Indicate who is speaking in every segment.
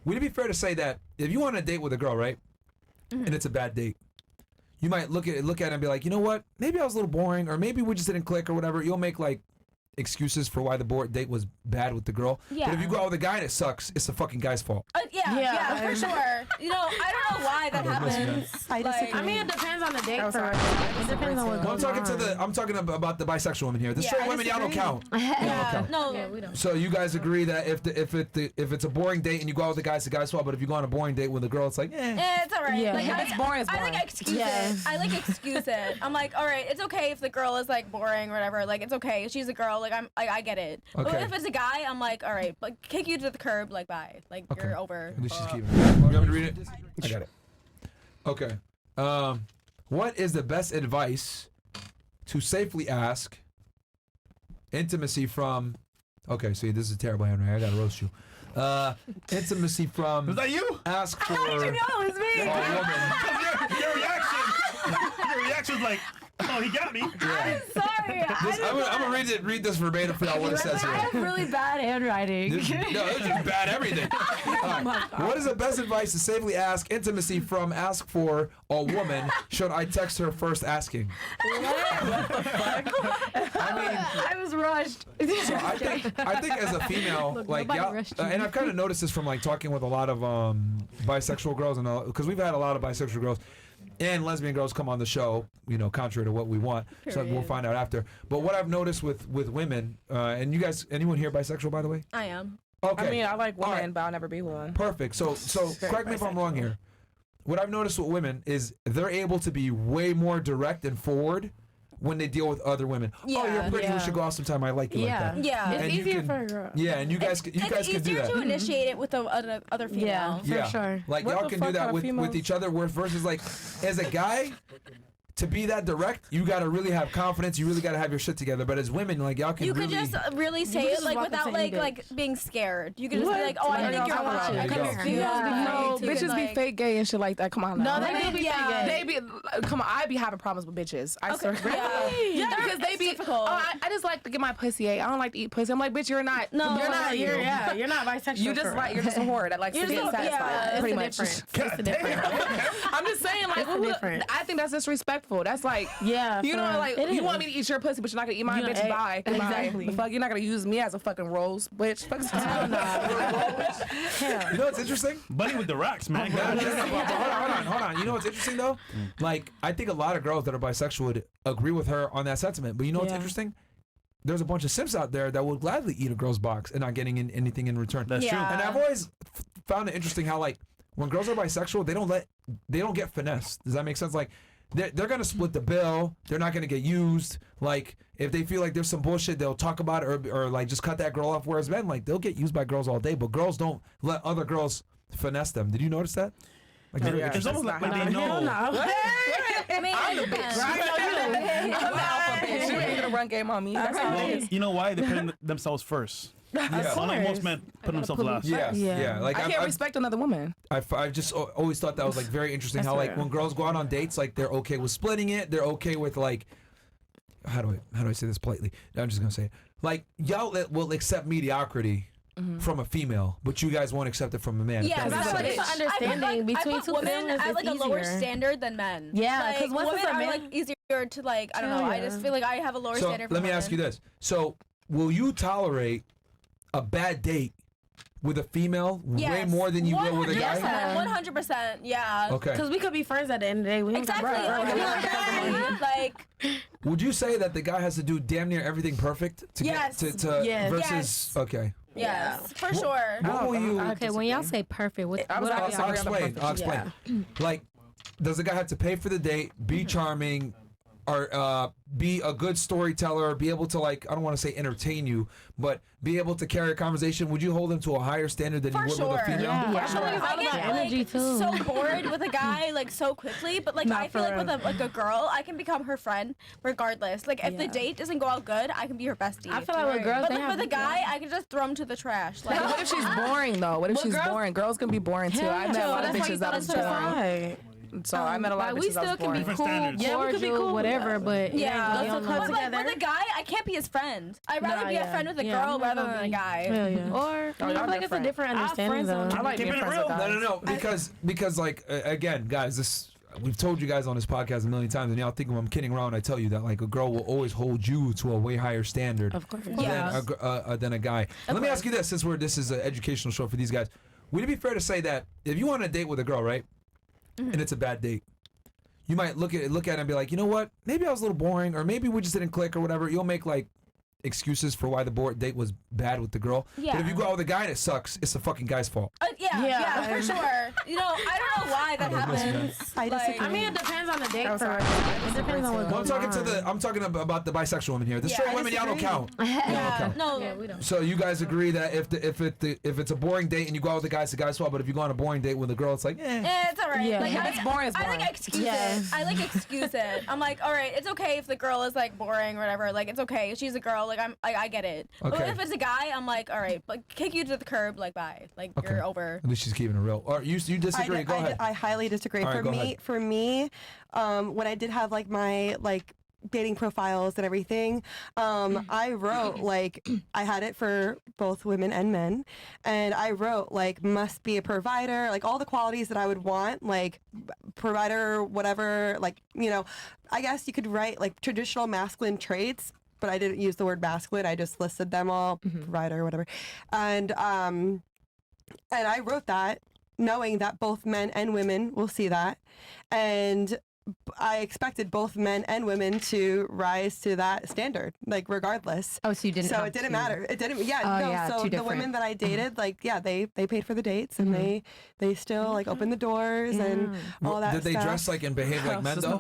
Speaker 1: would it be fair to say that if you want a date with a girl, right, and it's a bad date, you might look at it and be like, you know what? Maybe I was a little boring, or maybe we just didn't click, or whatever. You'll make like excuses for why the date was bad with the girl.
Speaker 2: Yeah.
Speaker 1: But if you go out with a guy and it sucks, it's the fucking guy's fault.
Speaker 2: Yeah, for sure. You know, I don't know why that happens.
Speaker 3: I mean, it depends on the date. It depends on what goes on.
Speaker 1: I'm talking about the bisexual women here. The straight women, y'all don't count.
Speaker 2: No, we don't.
Speaker 1: So you guys agree that if it's a boring date and you go out with the guy, it's the guy's fault. But if you go on a boring date with a girl, it's like,
Speaker 2: it's all right.
Speaker 3: Yeah.
Speaker 2: Like,
Speaker 3: If it's boring, it's
Speaker 2: I
Speaker 3: boring.
Speaker 2: like excuse it. I like excuse it. I'm like, all right, it's okay if the girl is like boring or whatever. Like, it's okay. She's a girl. Like, I get it.
Speaker 1: Okay.
Speaker 2: But if it's a guy, I'm like, all right, but kick you to the curb. Like, bye. Like, you're over.
Speaker 1: At least she's keeping it. You want me to read it? I got it. Okay. What is the best advice to safely ask intimacy from? Okay, see, this is terrible, Henry. I gotta roast you. Intimacy from.
Speaker 4: Was that you?
Speaker 1: Ask for.
Speaker 2: How did you know it was me?
Speaker 1: A woman.
Speaker 4: Your reaction was like, oh, he got me.
Speaker 2: I'm sorry.
Speaker 1: I'm gonna read this verbatim for y'all what it says
Speaker 3: I
Speaker 1: here.
Speaker 3: have really bad handwriting.
Speaker 1: This is just bad everything. All right. What is the best advice to safely ask intimacy from? Ask for a woman. Should I text her first asking?
Speaker 3: I was rushed.
Speaker 1: So I think as a female, like y'all, and I've kind of noticed this from like talking with a lot of bisexual girls, and because we've had a lot of bisexual girls and lesbian girls come on the show, you know, contrary to what we want. So we'll find out after. But what I've noticed with women, and you guys, anyone here bisexual, by the way?
Speaker 2: I am.
Speaker 1: Okay.
Speaker 5: I mean, I like women, but I'll never be one.
Speaker 1: Perfect. So correct me if I'm wrong here. What I've noticed with women is they're able to be way more direct and forward when they deal with other women.
Speaker 2: Yeah.
Speaker 1: Oh, you're pretty. We should go out sometime. I like you like that.
Speaker 2: Yeah.
Speaker 3: It's
Speaker 1: And you
Speaker 3: easier
Speaker 1: can-
Speaker 3: for a girl.
Speaker 1: Yeah, and you guys can do
Speaker 2: It's
Speaker 1: that.
Speaker 2: easier to initiate it with the other female.
Speaker 3: Yeah, for sure.
Speaker 1: Like
Speaker 5: What
Speaker 1: y'all
Speaker 5: the
Speaker 1: can do
Speaker 5: fuck
Speaker 1: that
Speaker 5: are
Speaker 1: with
Speaker 5: females?
Speaker 1: each other. Versus like, as a guy, to be that direct, you gotta really have confidence. You really gotta have your shit together. But as women, like y'all can
Speaker 2: You
Speaker 1: really.
Speaker 2: could just really say
Speaker 3: could
Speaker 2: it
Speaker 3: just
Speaker 2: like
Speaker 3: walk up
Speaker 2: without
Speaker 3: to any
Speaker 2: like being scared. You could just be like, oh, I think you're
Speaker 5: There
Speaker 2: hot.
Speaker 1: you
Speaker 2: I
Speaker 1: go.
Speaker 2: think you're cute.
Speaker 5: No,
Speaker 2: You
Speaker 5: bitches
Speaker 2: can,
Speaker 5: be
Speaker 2: like-
Speaker 5: fake gay and shit like that. Come on now.
Speaker 3: No, they do be
Speaker 2: Yeah.
Speaker 3: fake.
Speaker 5: They be, come on, I be having problems with bitches. I swear.
Speaker 2: Yeah.
Speaker 5: Because they
Speaker 2: It's
Speaker 5: be,
Speaker 2: difficult.
Speaker 5: oh, I just like to get my pussy ate. I don't like to eat pussy. I'm like, bitch, you're not.
Speaker 2: No,
Speaker 5: you're
Speaker 2: you're
Speaker 5: not.
Speaker 2: not-
Speaker 3: You're not bisexual.
Speaker 5: You just like, you're just a whore that likes to get satisfied. Pretty much.
Speaker 3: It's a difference.
Speaker 5: I'm just saying, like,
Speaker 3: It's a difference.
Speaker 5: I think that's disrespectful. That's like,
Speaker 3: Yeah.
Speaker 5: you know, like,
Speaker 3: it
Speaker 5: you
Speaker 3: is.
Speaker 5: want me to eat your pussy, but you're not gonna eat my
Speaker 3: You know,
Speaker 5: bitch. Bye.
Speaker 3: exactly.
Speaker 5: The fuck, you're not gonna use me as a fucking rose, bitch. Fuck.
Speaker 1: You know what's interesting?
Speaker 4: Buddy with the rocks, man.
Speaker 1: No, hold on. You know what's interesting though? Like, I think a lot of girls that are bisexual would agree with her on that sentiment. But you know what's interesting? There's a bunch of simps out there that would gladly eat a girl's box and not getting anything in return.
Speaker 4: That's true.
Speaker 1: And I've always found it interesting how like when girls are bisexual, they don't get finessed. Does that make sense? Like they're gonna split the bill. They're not gonna get used. Like if they feel like there's some bullshit, they'll talk about it or like just cut that girl off. Whereas men, like they'll get used by girls all day, but girls don't let other girls finesse them. Did you notice that? Like
Speaker 4: It's almost like they know.
Speaker 2: I mean,
Speaker 5: I'm the bitch. I'm the alpha bitch. You ain't gonna run game on me. That's how it is.
Speaker 4: You know why? They're putting themselves first.
Speaker 1: Yeah.
Speaker 4: I know most men put themselves last.
Speaker 1: Yeah. Like
Speaker 5: I can't respect another woman.
Speaker 1: I've just always thought that was like very interesting. How like when girls go out on dates, like they're okay with splitting it. They're okay with like, how do I say this politely? I'm just gonna say it. Like y'all will accept mediocrity from a female, but you guys won't accept it from a man.
Speaker 2: Yeah,
Speaker 1: if that
Speaker 3: I
Speaker 1: makes
Speaker 3: feel like
Speaker 1: sense.
Speaker 3: it's an understanding between two
Speaker 2: women
Speaker 3: feelings.
Speaker 2: at like a
Speaker 3: It's
Speaker 2: lower
Speaker 3: easier.
Speaker 2: standard than men.
Speaker 3: Yeah,
Speaker 2: like,
Speaker 3: 'cause once
Speaker 2: women
Speaker 3: it's a
Speaker 2: are
Speaker 3: man-
Speaker 2: like easier to like. I don't know. I just feel like I have a lower
Speaker 1: So
Speaker 2: standard.
Speaker 1: let
Speaker 2: for
Speaker 1: me ask you
Speaker 2: women.
Speaker 1: this: so will you tolerate a bad date with a female way more than you will with a guy?
Speaker 2: 100%. Yeah.
Speaker 1: Okay.
Speaker 3: Because we could be friends at the end of the day. We don't
Speaker 2: Exactly. Like,
Speaker 1: Would you say that the guy has to do damn near everything perfect to
Speaker 2: Yes.
Speaker 1: get to
Speaker 3: Yes.
Speaker 1: versus
Speaker 2: Yes.
Speaker 1: okay?
Speaker 2: yes, for sure.
Speaker 1: What will you?
Speaker 6: Okay, when y'all say perfect, what
Speaker 5: I was
Speaker 6: are
Speaker 5: about to
Speaker 6: y'all?
Speaker 1: I'll explain. I'll explain. Like, does the guy have to pay for the date, be charming, or be a good storyteller, be able to like, I don't want to say entertain you, but be able to carry a conversation? Would you hold him to a higher standard than
Speaker 2: For
Speaker 1: you would
Speaker 2: sure.
Speaker 1: with a female?
Speaker 3: Yeah.
Speaker 2: For sure.
Speaker 3: Yeah.
Speaker 2: I get
Speaker 3: Energy,
Speaker 2: like
Speaker 3: too.
Speaker 2: so bored with a guy like so quickly, but like I feel like with a girl, I can become her friend regardless. Like if the date doesn't go out good, I can be her bestie.
Speaker 3: I feel like with girls,
Speaker 2: but
Speaker 3: they
Speaker 2: like,
Speaker 3: have
Speaker 2: with a guy, I can just throw him to the trash. Like,
Speaker 5: What if she's boring though? What if she's
Speaker 3: girls-
Speaker 5: boring? Girls can be boring too. I met a lot of bitches that was boring. So I met a lot of bitches.
Speaker 3: We still can be
Speaker 4: Different
Speaker 3: cool,
Speaker 4: standards.
Speaker 3: cordial,
Speaker 5: we could be cool,
Speaker 3: whatever, but
Speaker 2: Yeah,
Speaker 3: you don't
Speaker 2: but
Speaker 3: know.
Speaker 2: like with a guy, I can't be his friend. I'd rather be a friend with a
Speaker 3: I'm
Speaker 2: girl
Speaker 3: not
Speaker 2: rather
Speaker 3: gonna
Speaker 2: than a
Speaker 3: be-
Speaker 2: guy.
Speaker 3: Or I feel like it's a different understanding though.
Speaker 5: I like
Speaker 4: Keep
Speaker 5: being
Speaker 4: it
Speaker 5: friends
Speaker 4: real.
Speaker 5: with guys.
Speaker 1: No, because like again, guys, this we've told you guys on this podcast a million times, and y'all think I'm kidding around. I tell you that like a girl will always hold you to a way higher standard
Speaker 3: Of course.
Speaker 1: than a guy. And let me ask you this, since this is an educational show for these guys, would it be fair to say that if you want a date with a girl, right, and it's a bad date, you might look at it and be like, you know what, maybe I was a little boring, or maybe we just didn't click, or whatever. You'll make like excuses for why the date was bad with the girl.
Speaker 2: Yeah.
Speaker 1: But if you go out with a guy and it sucks, it's the fucking guy's fault.
Speaker 2: Yeah, for sure. You know, I don't know why that happens.
Speaker 6: I disagree.
Speaker 3: I mean, it depends on the date.
Speaker 5: was
Speaker 3: For
Speaker 5: hard.
Speaker 3: it depends on what
Speaker 1: Well,
Speaker 3: goes on.
Speaker 1: I'm talking about the bisexual women here. The
Speaker 2: Yeah,
Speaker 1: straight
Speaker 2: I
Speaker 1: women, y'all don't count.
Speaker 2: Yeah, no.
Speaker 3: Yeah, we don't.
Speaker 1: So you guys agree that if it's a boring date and you go out with the guy, it's the guy's fault. But if you go on a boring date with a girl, it's like,
Speaker 2: It's alright.
Speaker 3: Yeah.
Speaker 2: Like,
Speaker 5: It's boring, it's
Speaker 2: I
Speaker 5: boring.
Speaker 2: like excuse
Speaker 3: Yeah.
Speaker 2: it. I like excuse it. I'm like, alright, it's okay if the girl is like boring or whatever. Like, it's okay. She's a girl. Like, I get it. But
Speaker 1: Okay.
Speaker 2: if it's a guy, I'm like, alright, but kick you to the curb. Like, bye. Like,
Speaker 1: Okay.
Speaker 2: you're over.
Speaker 1: at least she's keeping it real. Or you disagree? Go ahead.
Speaker 6: I highly disagree.
Speaker 1: All right, go ahead.
Speaker 6: For me, when I did have like my dating profiles and everything, I wrote like I had it for both women and men, and I wrote like must be a provider, like all the qualities that I would want, like provider, whatever, like I guess you could write like traditional masculine traits. But I didn't use the word masculine. I just listed them all, provider, whatever, and I wrote that knowing that both men and women will see that, and I expected both men and women to rise to that standard, like regardless.
Speaker 7: Oh, so you didn't.
Speaker 6: So
Speaker 7: have
Speaker 6: it didn't
Speaker 7: to-
Speaker 6: matter. It didn't. Yeah.
Speaker 7: Oh,
Speaker 6: no.
Speaker 7: yeah,
Speaker 6: So
Speaker 7: two
Speaker 6: the
Speaker 7: different-
Speaker 6: women that I dated, they paid for the dates, and they still like opened the doors and all that.
Speaker 1: Did they
Speaker 6: stuff.
Speaker 1: dress like and behave like men though?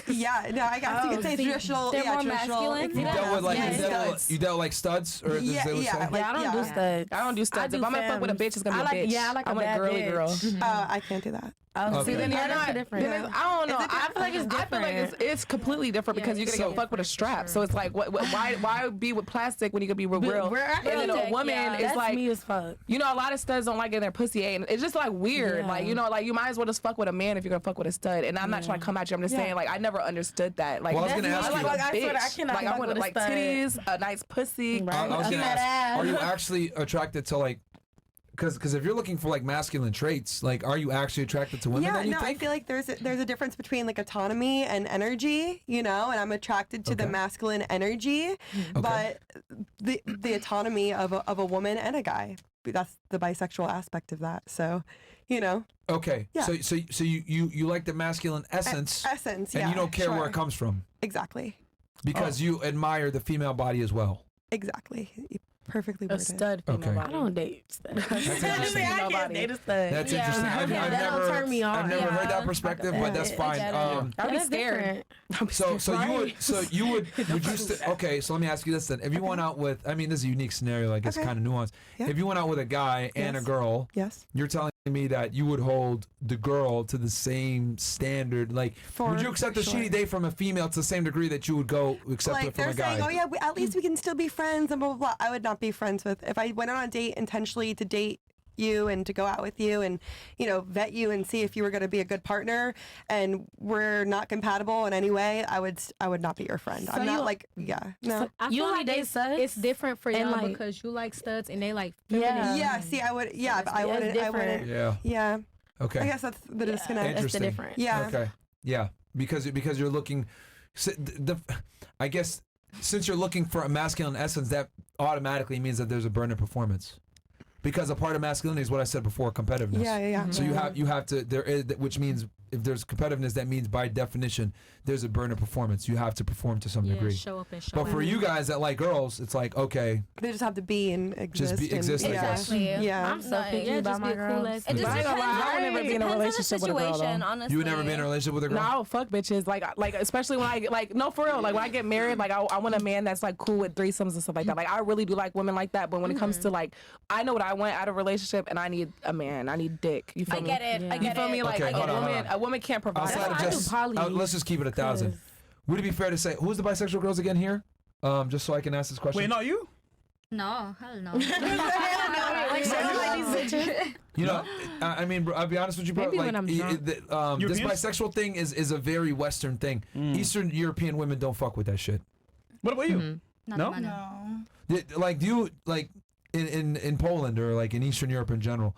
Speaker 6: Yeah. No, I guess you could say traditional.
Speaker 2: they're more
Speaker 6: traditional.
Speaker 2: masculine?
Speaker 1: You dealt with like
Speaker 6: Yeah,
Speaker 1: you dealt like studs, or
Speaker 6: Yeah,
Speaker 1: they would
Speaker 6: yeah,
Speaker 1: say?
Speaker 6: like-
Speaker 3: I don't do studs.
Speaker 5: I don't do studs.
Speaker 3: I
Speaker 5: If
Speaker 3: do
Speaker 5: I'm gonna fuck with a
Speaker 3: femmes.
Speaker 5: bitch, it's gonna be
Speaker 3: I
Speaker 5: a
Speaker 3: like-
Speaker 5: bitch.
Speaker 3: yeah, I like a
Speaker 5: I'm
Speaker 3: bad
Speaker 5: girly
Speaker 3: bitch.
Speaker 5: girl.
Speaker 6: I can't do that.
Speaker 1: Okay.
Speaker 5: See, then
Speaker 3: Yeah,
Speaker 5: you're
Speaker 3: that's
Speaker 5: not.
Speaker 3: different.
Speaker 5: Then I don't know.
Speaker 3: I feel like it's
Speaker 5: I feel like
Speaker 3: different.
Speaker 5: it's completely different because you're gonna
Speaker 1: So-
Speaker 5: get fucked with a strap. So it's like, why be with plastic when you could be with real?
Speaker 3: We're
Speaker 5: And then a
Speaker 2: authentic,
Speaker 5: woman
Speaker 2: yeah.
Speaker 5: is
Speaker 3: That's
Speaker 5: like,
Speaker 3: me as fuck.
Speaker 5: you know, a lot of studs don't like getting their pussy ate, and it's just like weird.
Speaker 3: Yeah.
Speaker 5: Like, you know, like you might as well just fuck with a man if you're gonna fuck with a stud. And I'm not trying to come at you. I'm just saying, like, I never understood that. Like,
Speaker 1: Well, I was gonna
Speaker 5: that's
Speaker 1: ask
Speaker 5: me.
Speaker 1: you-
Speaker 5: Like,
Speaker 3: I
Speaker 5: a
Speaker 3: swear, I
Speaker 5: bitch.
Speaker 3: cannot
Speaker 5: Like, I
Speaker 3: fuck
Speaker 5: want
Speaker 3: with a
Speaker 5: like
Speaker 3: stud.
Speaker 5: titties, a nice pussy.
Speaker 3: Right.
Speaker 1: I was gonna
Speaker 3: That
Speaker 1: ask,
Speaker 3: ass.
Speaker 1: are you actually attracted to like? Because if you're looking for like masculine traits, like, are you actually attracted to women?
Speaker 6: Yeah,
Speaker 1: then you
Speaker 6: no, I
Speaker 1: think?
Speaker 6: feel like there's a difference between like autonomy and energy, and I'm attracted to the
Speaker 1: Okay.
Speaker 6: masculine energy, but the autonomy of a woman and a guy, that's the bisexual aspect of that. So,
Speaker 1: Okay.
Speaker 6: Yeah.
Speaker 1: So you like the masculine essence,
Speaker 6: essence,
Speaker 1: and
Speaker 6: yeah,
Speaker 1: you don't care where
Speaker 6: sure.
Speaker 1: it comes from
Speaker 6: Exactly,
Speaker 1: because you admire the female body as well.
Speaker 6: exactly, perfectly
Speaker 3: A
Speaker 6: worded.
Speaker 3: stud.
Speaker 1: Okay.
Speaker 3: I don't date studs.
Speaker 1: interesting.
Speaker 3: I can't date a stud.
Speaker 1: That's
Speaker 2: Yeah.
Speaker 1: interesting. I've
Speaker 3: That
Speaker 1: never
Speaker 3: don't turn me on.
Speaker 1: I've never heard that
Speaker 2: Yeah.
Speaker 1: perspective, but that's
Speaker 2: I
Speaker 1: fine.
Speaker 2: get it.
Speaker 5: I'd be
Speaker 3: That's
Speaker 5: scared.
Speaker 3: different.
Speaker 1: So you would okay, so let me ask you this then. If you went out with, I mean, this is a unique scenario, I guess,
Speaker 6: Okay.
Speaker 1: kind of nuanced.
Speaker 6: Yeah.
Speaker 1: If you went out with a guy and a
Speaker 6: Yes.
Speaker 1: girl,
Speaker 6: Yes.
Speaker 1: you're telling me that you would hold the girl to the same standard. Like, would you accept a
Speaker 6: sure.
Speaker 1: shitty date from a female to the same degree that you would go accept it
Speaker 6: Like
Speaker 1: from
Speaker 6: they're
Speaker 1: a guy?
Speaker 6: saying, oh yeah, at least we can still be friends and blah blah blah. I would not be friends with if I went on a date intentionally to date you and to go out with you and vet you and see if you were going to be a good partner and we're not compatible in any way. I would not be your friend.
Speaker 7: So
Speaker 6: I'm not
Speaker 7: you-
Speaker 6: like no.
Speaker 7: I
Speaker 3: You
Speaker 7: feel
Speaker 3: only
Speaker 7: like
Speaker 3: date
Speaker 7: it's,
Speaker 3: studs?
Speaker 7: it's different for
Speaker 3: And,
Speaker 7: y'all
Speaker 3: like-
Speaker 7: because you like studs and they like
Speaker 3: Yeah.
Speaker 7: feminine.
Speaker 6: Yeah, see, I would. Yeah, but I
Speaker 3: it's
Speaker 6: wouldn't. I
Speaker 3: different.
Speaker 6: wouldn't.
Speaker 1: Yeah.
Speaker 6: Yeah. I
Speaker 1: Okay.
Speaker 6: guess that's the disconnect.
Speaker 3: That's the
Speaker 1: Interesting.
Speaker 3: difference.
Speaker 6: Yeah.
Speaker 1: Okay. Yeah. Because you're looking, I guess since you're looking for a masculine essence, that automatically means that there's a burn in performance. Because a part of masculinity is what I said before, competitiveness.
Speaker 6: Yeah.
Speaker 1: So you have to there is, which means if there's competitiveness, that means by definition there's a burn in performance. You have to perform to some
Speaker 7: Yeah,
Speaker 1: degree.
Speaker 7: show up and show
Speaker 1: But
Speaker 7: out.
Speaker 1: for you guys that like girls, it's like, okay,
Speaker 6: They just have to be and exist.
Speaker 1: Just exist, I
Speaker 6: and,
Speaker 1: guess.
Speaker 2: Exactly.
Speaker 6: Yeah.
Speaker 3: I'm so
Speaker 2: Like,
Speaker 3: picky
Speaker 7: yeah,
Speaker 3: about
Speaker 7: just
Speaker 3: my
Speaker 7: be cool
Speaker 3: girls.
Speaker 7: as
Speaker 2: It just
Speaker 5: I ain't
Speaker 2: depends.
Speaker 5: gonna lie, I would never be in a
Speaker 2: Depends on the
Speaker 5: relationship with a girl,
Speaker 2: situation,
Speaker 5: though.
Speaker 2: honestly.
Speaker 1: you would never be in a relationship with a girl.
Speaker 5: No, I would fuck bitches. Like especially when I like no for real. Like when I get married, like I want a man that's like cool with threesomes and stuff like that. Like I really do like women like that. But when it comes to like, I know what I want out of a relationship, and I need a man. I need dick. You feel
Speaker 2: I
Speaker 5: me?
Speaker 2: get it. I
Speaker 3: You
Speaker 2: get
Speaker 5: You feel
Speaker 2: it.
Speaker 5: me? Like
Speaker 1: Okay, hold on, hold on.
Speaker 5: a woman can't provide.
Speaker 1: Outside of
Speaker 3: why I do
Speaker 1: just,
Speaker 3: poly,
Speaker 1: let's just keep it 1,000. Would it be fair to say who's the bisexual girls again here? Just so I can ask this question.
Speaker 4: Wait, not you?
Speaker 8: No, hell no.
Speaker 1: You know, I mean, bro, I'll be honest with you, bro.
Speaker 5: Maybe
Speaker 1: like,
Speaker 5: when I'm drunk.
Speaker 1: this
Speaker 4: Europeans?
Speaker 1: bisexual thing is a very Western thing. Eastern European women don't fuck with that shit.
Speaker 4: What about you?
Speaker 8: Not
Speaker 4: No?
Speaker 8: money.
Speaker 1: Like, do you like in Poland or like in Eastern Europe in general?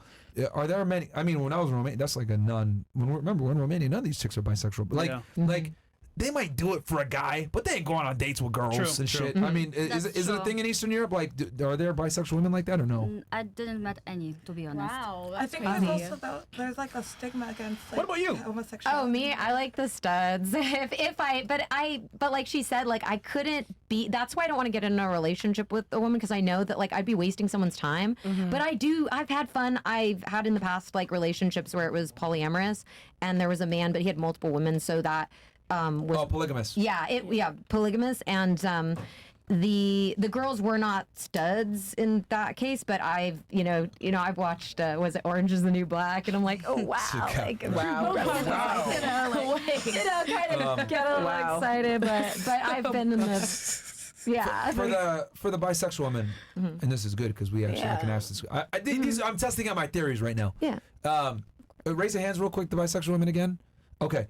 Speaker 1: Are there many? I mean, when I was in Romania, that's like a nun. Remember, we're in Romania, none of these chicks are bisexual. But like they might do it for a guy, but they ain't going on dates with girls
Speaker 4: True,
Speaker 1: and
Speaker 4: true.
Speaker 1: shit. I mean, is it a thing in Eastern Europe? Like, are there bisexual women like that or no?
Speaker 8: I didn't met any, to be honest.
Speaker 2: Wow.
Speaker 9: I think there's also there's like a stigma against like,
Speaker 4: What about you?
Speaker 9: homosexuality.
Speaker 10: Oh, me, I like the studs. But like she said, like I couldn't be. That's why I don't want to get in a relationship with a woman because I know that like I'd be wasting someone's time. But I've had fun. I've had in the past like relationships where it was polyamorous, and there was a man, but he had multiple women, so that was
Speaker 1: Polygamous.
Speaker 10: yeah, polygamous, and the girls were not studs in that case, but I've I've watched was it Orange Is the New Black, and I'm like, oh wow, like
Speaker 5: Wow.
Speaker 10: kind of get a little excited, but I've been in this. Yeah.
Speaker 1: For the bisexual women, and this is good because we actually I can ask this. I think I'm testing out my theories right now.
Speaker 10: Yeah.
Speaker 1: Raise your hands real quick. The bisexual women again. Okay.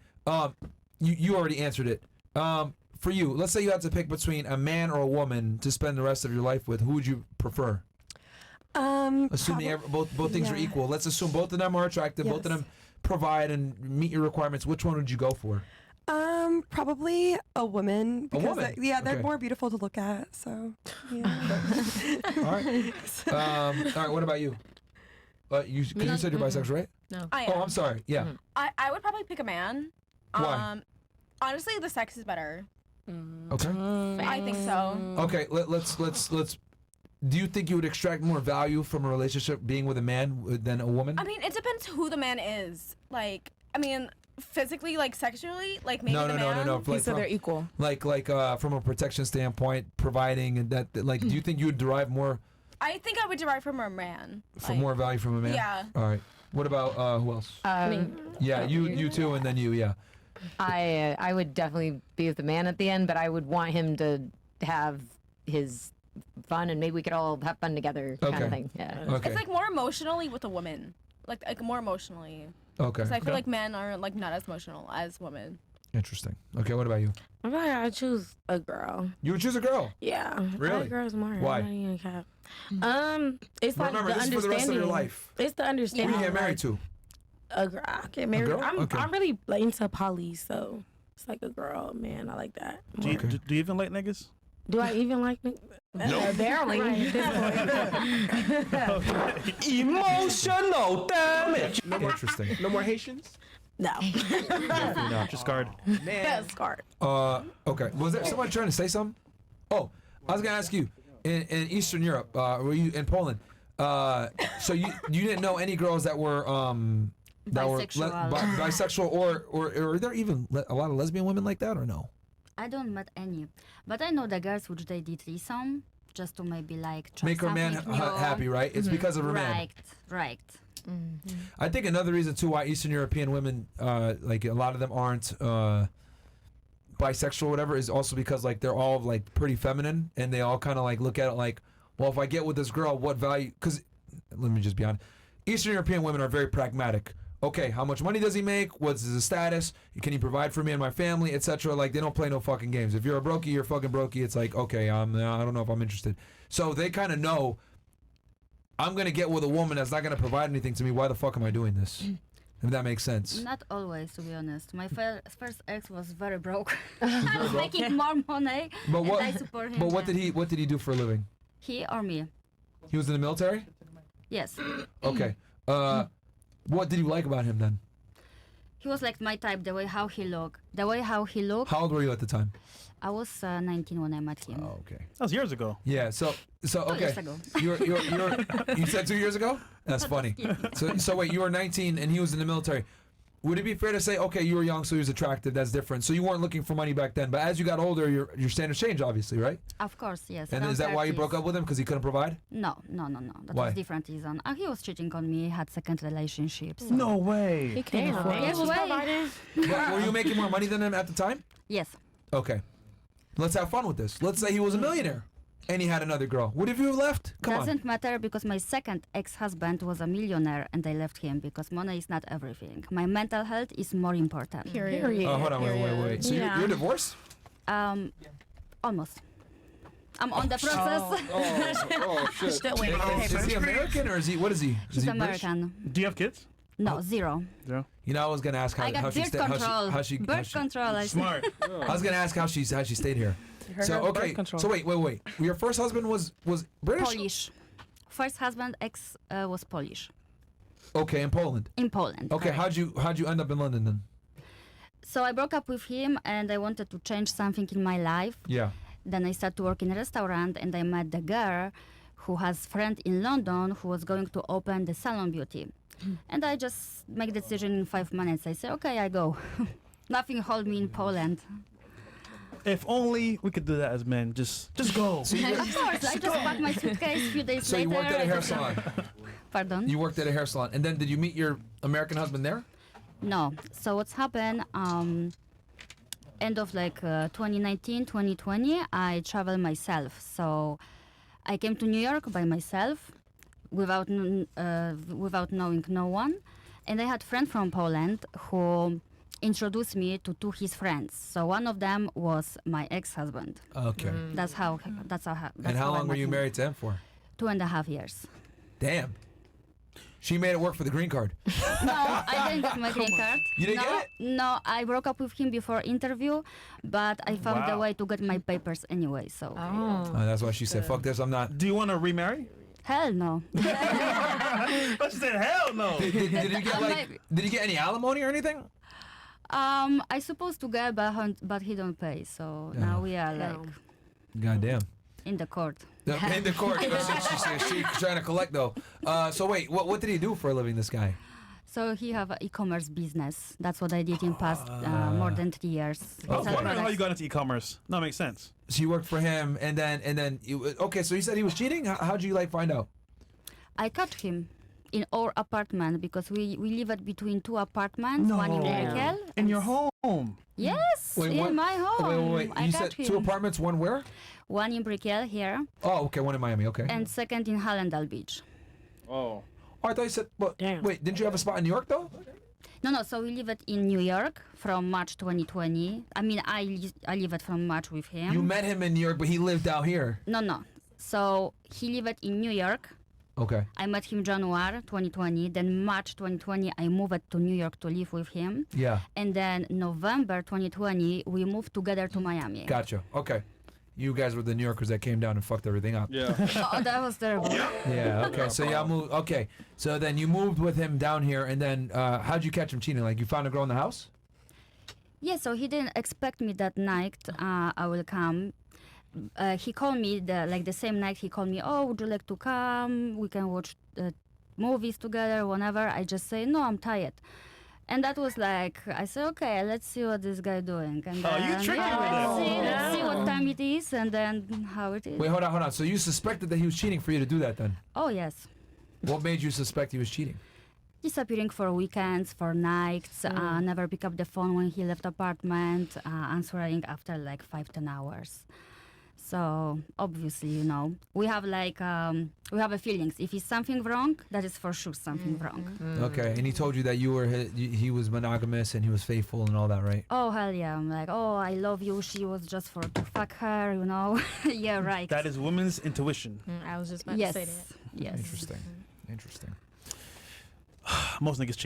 Speaker 1: You already answered it. For you, let's say you had to pick between a man or a woman to spend the rest of your life with. Who would you prefer? Assuming both things are equal. Let's assume both of them are attractive. Both of them provide and meet your requirements. Which one would you go for?
Speaker 6: Probably a woman because
Speaker 1: woman?
Speaker 6: they're
Speaker 1: Okay.
Speaker 6: more beautiful to look at. So yeah.
Speaker 1: All right. All right. What about you? You said you're bisexual, right?
Speaker 7: No.
Speaker 2: I am.
Speaker 1: Oh, I'm sorry. Yeah.
Speaker 2: I would probably pick a man.
Speaker 1: Why?
Speaker 2: Honestly, the sex is better.
Speaker 1: Okay.
Speaker 2: I think so.
Speaker 1: Okay. Let's. Do you think you would extract more value from a relationship being with a man than a woman?
Speaker 2: I mean, it depends who the man is. Like, I mean, physically, like sexually, like maybe the man.
Speaker 1: No.
Speaker 5: He
Speaker 1: Like,
Speaker 5: said they're equal.
Speaker 1: like from a protection standpoint, providing and that. Like, do you think you would derive more
Speaker 2: I think I would derive from a man.
Speaker 1: for more value from a man?
Speaker 2: Yeah.
Speaker 1: All right. What about who else? Yeah, you too, and then you. Yeah.
Speaker 10: I would definitely be with the man at the end, but I would want him to have his fun and maybe we could all have fun together kind
Speaker 1: Okay.
Speaker 10: of thing. Yeah.
Speaker 1: Okay.
Speaker 2: It's like more emotionally with a woman. Like more emotionally.
Speaker 1: Okay.
Speaker 2: So I feel like men are like not as emotional as women.
Speaker 1: Interesting. Okay. What about you?
Speaker 3: I'm like, I choose a girl.
Speaker 1: You would choose a girl.
Speaker 3: Yeah. I
Speaker 1: Really?
Speaker 3: like girls more.
Speaker 1: Why?
Speaker 3: I'm not even cap. It's like
Speaker 1: Remember,
Speaker 3: the
Speaker 1: this is for the rest of your life.
Speaker 3: It's the
Speaker 1: Who
Speaker 3: understanding.
Speaker 1: do you get married
Speaker 3: like,
Speaker 1: to?
Speaker 3: A girl. I get married.
Speaker 1: girl? Okay.
Speaker 3: I'm really like, into poly, so it's like a girl, man. I like that.
Speaker 4: Do you,
Speaker 3: more.
Speaker 4: do you even like niggas?
Speaker 3: Do I even like it? Barely.
Speaker 11: Emotional damage.
Speaker 1: Interesting.
Speaker 11: No more Haitians?
Speaker 3: No.
Speaker 1: Definitely not.
Speaker 4: Just guard.
Speaker 11: Man.
Speaker 3: Scarred.
Speaker 1: Okay. Was there someone trying to say something? Oh, I was gonna ask you. In Eastern Europe, were you in Poland? So you didn't know any girls that were
Speaker 8: Bisexual.
Speaker 1: bisexual or are there even a lot of lesbian women like that or no?
Speaker 8: I don't met any, but I know the girls which they did threesome just to maybe like try
Speaker 1: Make her man
Speaker 8: something new.
Speaker 1: happy, right? It's because of her man.
Speaker 8: Right.
Speaker 1: I think another reason too why Eastern European women, like a lot of them aren't bisexual or whatever, is also because like they're all like pretty feminine and they all kind of like look at it like, well, if I get with this girl, what value? Because let me just be honest, Eastern European women are very pragmatic. Okay, how much money does he make? What's his status? Can he provide for me and my family, etc.? Like they don't play no fucking games. If you're a brokey, you're fucking brokey. It's like okay, I don't know if I'm interested. So they kind of know. I'm gonna get with a woman that's not gonna provide anything to me. Why the fuck am I doing this? If that makes sense.
Speaker 8: Not always, to be honest. My first ex was very broke. I was making more money,
Speaker 1: But
Speaker 8: and
Speaker 1: what?
Speaker 8: I support him.
Speaker 1: But what did he do for a living?
Speaker 8: He or me?
Speaker 1: He was in the military.
Speaker 8: Yes.
Speaker 1: Okay. What did you like about him then?
Speaker 8: He was like my type. The way how he looked.
Speaker 1: How old were you at the time?
Speaker 8: I was 19 when I met him.
Speaker 1: Oh, okay.
Speaker 4: That was years ago.
Speaker 1: Yeah. So
Speaker 8: 2
Speaker 1: okay.
Speaker 8: years ago.
Speaker 1: You said 2 years ago? That's funny. So wait, you were 19 and he was in the military. Would it be fair to say, okay, you were young, so he was attractive. That's different. So you weren't looking for money back then, but as you got older, your standards changed, obviously, right?
Speaker 8: Of course, yes.
Speaker 1: And
Speaker 8: around
Speaker 1: is that why you
Speaker 8: 30s.
Speaker 1: broke up with him? Because he couldn't provide?
Speaker 8: No. That
Speaker 1: Why?
Speaker 8: was different reason. He was cheating on me. Had second relationships. So.
Speaker 4: No way.
Speaker 3: He can't afford
Speaker 8: Yes,
Speaker 3: it.
Speaker 8: way.
Speaker 1: But were you making more money than him at the time?
Speaker 8: Yes.
Speaker 1: Okay. Let's have fun with this. Let's say he was a millionaire and he had another girl. Would have you left? Come on.
Speaker 8: Doesn't matter because my second ex-husband was a millionaire and I left him because money is not everything. My mental health is more important.
Speaker 7: Period.
Speaker 1: Oh, hold on, wait. So you're divorced?
Speaker 8: Almost. I'm on the process.
Speaker 11: Oh, shit.
Speaker 3: Still waiting for
Speaker 1: Is
Speaker 3: papers.
Speaker 1: he American or is he? What is he?
Speaker 8: He's
Speaker 1: is he British?
Speaker 8: American.
Speaker 4: Do you have kids?
Speaker 8: No, zero.
Speaker 4: Zero.
Speaker 1: You know, I was gonna ask
Speaker 8: I got birth control. Birth control. I
Speaker 4: Smart.
Speaker 1: I was gonna ask how she stayed here. So
Speaker 5: her
Speaker 1: okay.
Speaker 5: birth control.
Speaker 1: So wait. Your first husband was British?
Speaker 8: Polish. First husband ex was Polish.
Speaker 1: Okay, in Poland.
Speaker 8: In Poland.
Speaker 1: Okay,
Speaker 8: correct.
Speaker 1: how'd you end up in London then?
Speaker 8: So I broke up with him and I wanted to change something in my life.
Speaker 1: Yeah.
Speaker 8: Then I started to work in a restaurant and I met the girl who has friend in London who was going to open the salon beauty. And I just make the decision in 5 minutes. I say, okay, I go. Nothing hold me in Poland.
Speaker 4: If only we could do that as men. Just go.
Speaker 1: So
Speaker 8: Of course, I just packed my suitcase a few days later.
Speaker 1: you worked at a
Speaker 8: I
Speaker 1: hair
Speaker 8: just-
Speaker 1: salon.
Speaker 8: Pardon?
Speaker 1: You worked at a hair salon, and then did you meet your American husband there?
Speaker 8: No. So what's happened, end of 2019, 2020, I traveled myself. So I came to New York by myself without knowing no one. And I had a friend from Poland who introduced me to two his friends. So one of them was my ex-husband.
Speaker 1: Okay.
Speaker 8: That's how.
Speaker 1: And how long were you married to him for?
Speaker 8: 2.5 years.
Speaker 1: Damn. She made it work for the green card.
Speaker 8: No, I didn't get my green card.
Speaker 1: You didn't
Speaker 8: no,
Speaker 1: get it?
Speaker 8: No, I broke up with him before interview, but I found a way to get my papers anyway. So
Speaker 1: That's why she said, "Fuck this, I'm not."
Speaker 4: Do you want to remarry?
Speaker 8: hell no.
Speaker 4: But she said, hell no.
Speaker 1: Did you get did you get any alimony or anything?
Speaker 8: I supposed to get, but he don't pay. So now we are
Speaker 1: Goddamn.
Speaker 8: in the court.
Speaker 1: In the court. She's trying to collect though. So wait, what did he do for a living? This guy.
Speaker 8: So he have an e-commerce business. That's what I did in past more than 3 years.
Speaker 4: I was wondering how you got into e-commerce. No, it makes sense.
Speaker 1: So you worked for him, and then okay. So you said he was cheating. How'd you find out?
Speaker 8: I caught him in our apartment because we live at between two apartments, one in Brickell.
Speaker 4: In your home.
Speaker 8: Yes,
Speaker 1: Wait,
Speaker 8: in
Speaker 1: what?
Speaker 8: my home.
Speaker 1: Wait.
Speaker 8: I
Speaker 1: You
Speaker 8: got
Speaker 1: said
Speaker 8: him.
Speaker 1: 2 apartments, one where?
Speaker 8: One in Brickell here,
Speaker 1: Oh, okay, one in Miami. Okay.
Speaker 8: and second in Hallandale Beach.
Speaker 11: Oh.
Speaker 1: Oh, I thought you said. But wait, didn't you have a spot in New York though?
Speaker 8: No. So we live in New York from March 2020. I mean, I lived from March with him.
Speaker 1: You met him in New York, but he lived out here.
Speaker 8: No. So he lived in New York.
Speaker 1: Okay.
Speaker 8: I met him January 2020. Then March 2020, I moved to New York to live with him.
Speaker 1: Yeah.
Speaker 8: And then November 2020, we moved together to Miami.
Speaker 1: Gotcha. Okay. You guys were the New Yorkers that came down and fucked everything up.
Speaker 11: Yeah.
Speaker 8: Oh, that was terrible.
Speaker 1: Yeah. Okay. So y'all moved. Okay. So then you moved with him down here, and then how'd you catch him cheating? Like you found a girl in the house?
Speaker 8: Yeah, so he didn't expect me that night. I will come. He called me the same night. He called me. Oh, would you like to come? We can watch movies together. Whenever I just say no, I'm tired. And that was like I said, okay, let's see what this guy doing. And
Speaker 4: You
Speaker 8: then,
Speaker 4: tricked him with
Speaker 8: let's see what time it is, and then how it is.
Speaker 1: Wait, hold on. So you suspected that he was cheating for you to do that then?
Speaker 8: Oh yes.
Speaker 1: What made you suspect he was cheating?
Speaker 8: Disappearing for weekends, for nights, never pick up the phone when he left apartment, answering after 5-10 hours. So obviously, we have we have a feelings. If it's something wrong, that is for sure something wrong.
Speaker 1: Okay, and he told you that he was monogamous and he was faithful and all that, right?
Speaker 8: Oh hell yeah! I'm like, oh, I love you. She was just to fuck her, Yeah, right.
Speaker 4: That is women's intuition.
Speaker 7: I was just about
Speaker 8: yes.
Speaker 7: to say that.
Speaker 8: Yes.
Speaker 1: Interesting.
Speaker 4: Most niggas cheat.